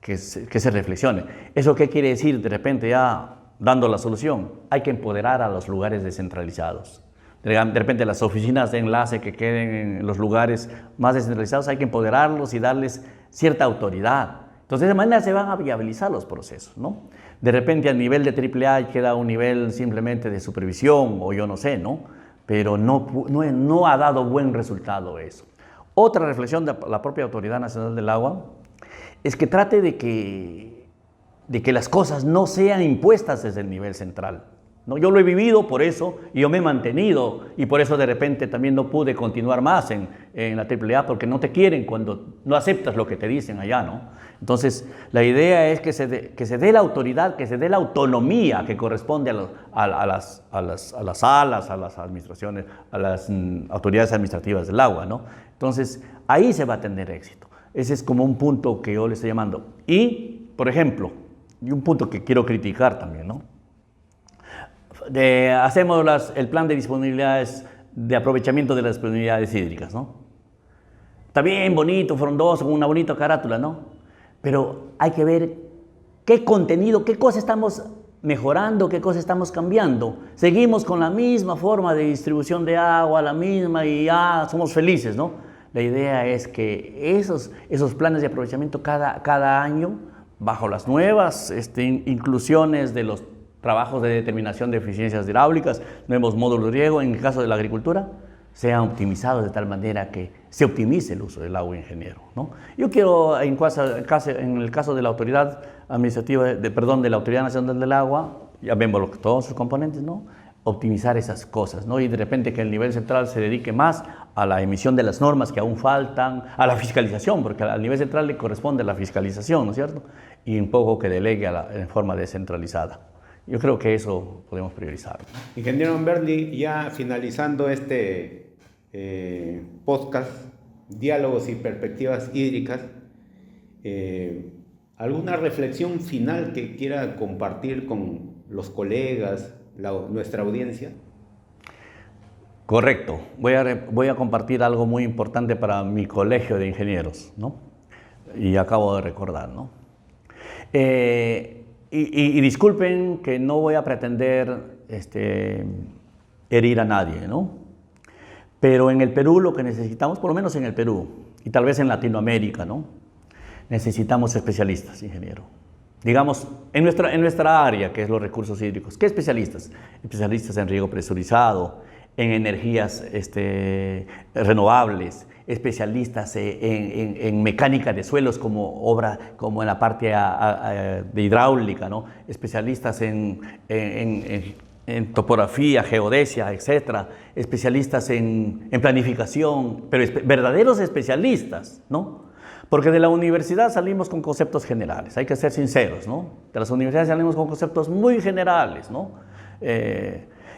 que se reflexione. ¿Eso qué quiere decir? De repente ya dando la solución, hay que empoderar a los lugares descentralizados. De repente las oficinas de enlace que queden en los lugares más descentralizados, hay que empoderarlos y darles cierta autoridad. Entonces, de esa manera se van a viabilizar los procesos, ¿no? De repente a nivel de AAA queda un nivel simplemente de supervisión o yo no sé, ¿no? Pero no ha dado buen resultado eso. Otra reflexión de la propia Autoridad Nacional del Agua es que trate de que las cosas no sean impuestas desde el nivel central, ¿no? Yo lo he vivido por eso y yo me he mantenido y por eso de repente también no pude continuar más en la AAA porque no te quieren cuando no aceptas lo que te dicen allá, ¿no? Entonces, la idea es que se dé la autoridad, que se dé la autonomía que corresponde a las salas, a las administraciones, a las autoridades administrativas del agua, ¿no? Entonces, ahí se va a tener éxito. Ese es como un punto que yo le estoy llamando. Y, por ejemplo, y un punto que quiero criticar también, ¿no? Hacemos el plan de disponibilidades, de aprovechamiento de las disponibilidades hídricas, ¿no? Está bien, bonito, frondoso, con una bonita carátula, ¿no? Pero hay que ver qué contenido, qué cosas estamos mejorando, qué cosas estamos cambiando. Seguimos con la misma forma de distribución de agua, la misma, y ya somos felices, ¿no? La idea es que esos planes de aprovechamiento cada año, bajo las nuevas inclusiones de los trabajos de determinación de eficiencias hidráulicas, nuevos módulos de riego, en el caso de la agricultura, sean optimizados de tal manera que se optimice el uso del agua, ingeniero, ¿no? Yo quiero, en el caso de la Autoridad Administrativa, de la Autoridad Nacional del Agua, ya vemos todos sus componentes, ¿no? Optimizar esas cosas, ¿no? Y de repente que el nivel central se dedique más a la emisión de las normas que aún faltan, a la fiscalización, porque al nivel central le corresponde la fiscalización, ¿no es cierto? Y un poco que delegue en forma descentralizada. Yo creo que eso podemos priorizar. Ingeniero Umberli, ya finalizando este podcast, Diálogos y Perspectivas Hídricas, ¿alguna reflexión final que quiera compartir con los colegas, nuestra audiencia? Correcto. Voy a compartir algo muy importante para mi colegio de ingenieros, ¿no? Y acabo de recordar, ¿no? Y disculpen que no voy a pretender herir a nadie, ¿no? Pero en el Perú lo que necesitamos, por lo menos en el Perú, y tal vez en Latinoamérica, ¿no? Necesitamos especialistas, ingeniero. Digamos, en nuestra área, que es los recursos hídricos, ¿qué especialistas? Especialistas en riego presurizado, en energías renovables, especialistas en mecánica de suelos como en la parte de hidráulica, ¿no? Especialistas en topografía, geodesia, etcétera, especialistas en planificación, pero verdaderos especialistas, ¿no? Porque de la universidad salimos con conceptos generales, hay que ser sinceros, ¿no? De las universidades salimos con conceptos muy generales, ¿no?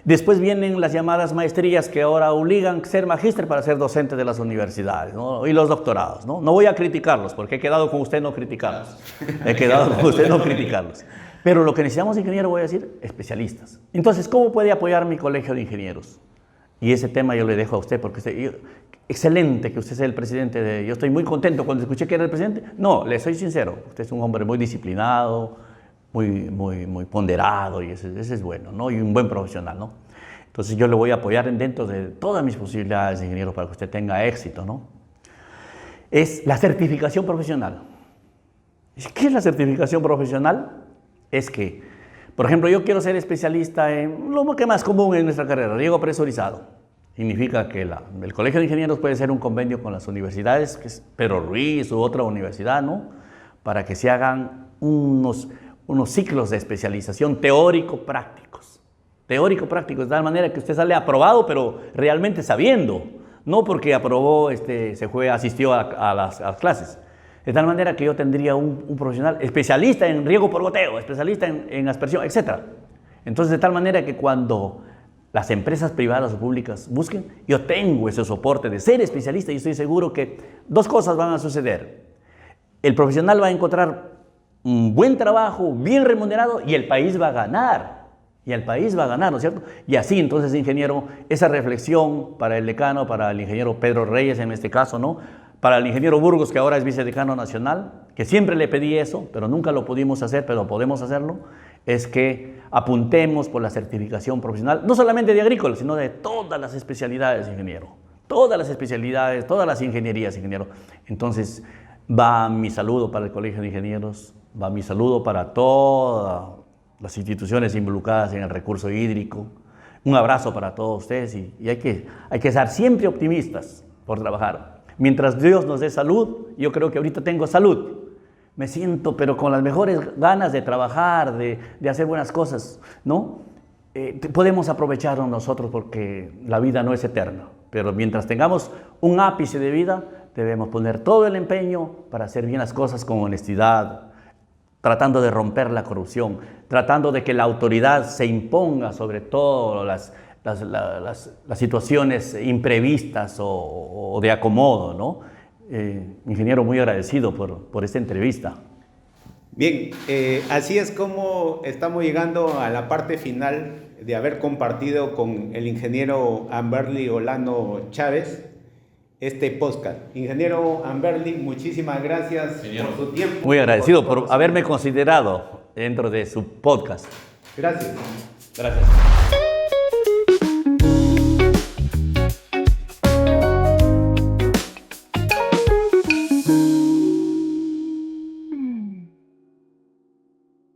Después vienen las llamadas maestrías que ahora obligan a ser magíster para ser docente de las universidades, ¿no? Y los doctorados, ¿no? No voy a criticarlos porque he quedado con usted no criticarlos. He quedado con usted no criticarlos. Pero lo que necesitamos, ingeniero, voy a decir, especialistas. Entonces, ¿cómo puede apoyar mi colegio de ingenieros? Y ese tema yo le dejo a usted, porque excelente que usted sea el presidente. Yo estoy muy contento cuando escuché que era el presidente. No, le soy sincero, usted es un hombre muy disciplinado, muy ponderado, y ese es bueno, ¿no? Y un buen profesional, ¿no? Entonces yo le voy a apoyar dentro de todas mis posibilidades, ingeniero, para que usted tenga éxito, ¿no? Es la certificación profesional. ¿Qué es la certificación profesional? Es que, por ejemplo, yo quiero ser especialista en lo que más común en nuestra carrera, riego presurizado. Significa que el Colegio de Ingenieros puede hacer un convenio con las universidades, que es Pedro Ruiz u otra universidad, ¿no? Para que se hagan unos ciclos de especialización teórico-prácticos. Teórico-prácticos, de tal manera que usted sale aprobado, pero realmente sabiendo. No porque aprobó, asistió a las clases. De tal manera que yo tendría un profesional especialista en riego por goteo, especialista en aspersión, etc. Entonces, de tal manera que cuando las empresas privadas o públicas busquen, yo tengo ese soporte de ser especialista y estoy seguro que dos cosas van a suceder. El profesional va a encontrar un buen trabajo, bien remunerado, y el país va a ganar. Y el país va a ganar, ¿no es cierto? Y así, entonces, ingeniero, esa reflexión para el decano, para el ingeniero Pedro Reyes en este caso, ¿no? Para el ingeniero Burgos, que ahora es vicedecano nacional, que siempre le pedí eso, pero nunca lo pudimos hacer, pero podemos hacerlo, es que apuntemos por la certificación profesional, no solamente de agrícola, sino de todas las especialidades, ingeniero. Todas las especialidades, todas las ingenierías, ingeniero. Entonces, va mi saludo para el Colegio de Ingenieros, va mi saludo para todas las instituciones involucradas en el recurso hídrico. Un abrazo para todos ustedes y hay que estar siempre optimistas por trabajar. Mientras Dios nos dé salud, yo creo que ahorita tengo salud. Me siento, pero con las mejores ganas de trabajar, de hacer buenas cosas, ¿no? Podemos aprovecharnos nosotros porque la vida no es eterna. Pero mientras tengamos un ápice de vida, debemos poner todo el empeño para hacer bien las cosas con honestidad, tratando de romper la corrupción, tratando de que la autoridad se imponga sobre todo las situaciones imprevistas o de acomodo, ¿no? Ingeniero, muy agradecido por esta entrevista. Bien, así es como estamos llegando a la parte final de haber compartido con el ingeniero Amberly Olano Chávez este podcast. Ingeniero Amberly, muchísimas gracias por su tiempo. Muy agradecido por haberme considerado dentro de su podcast. Gracias. Gracias.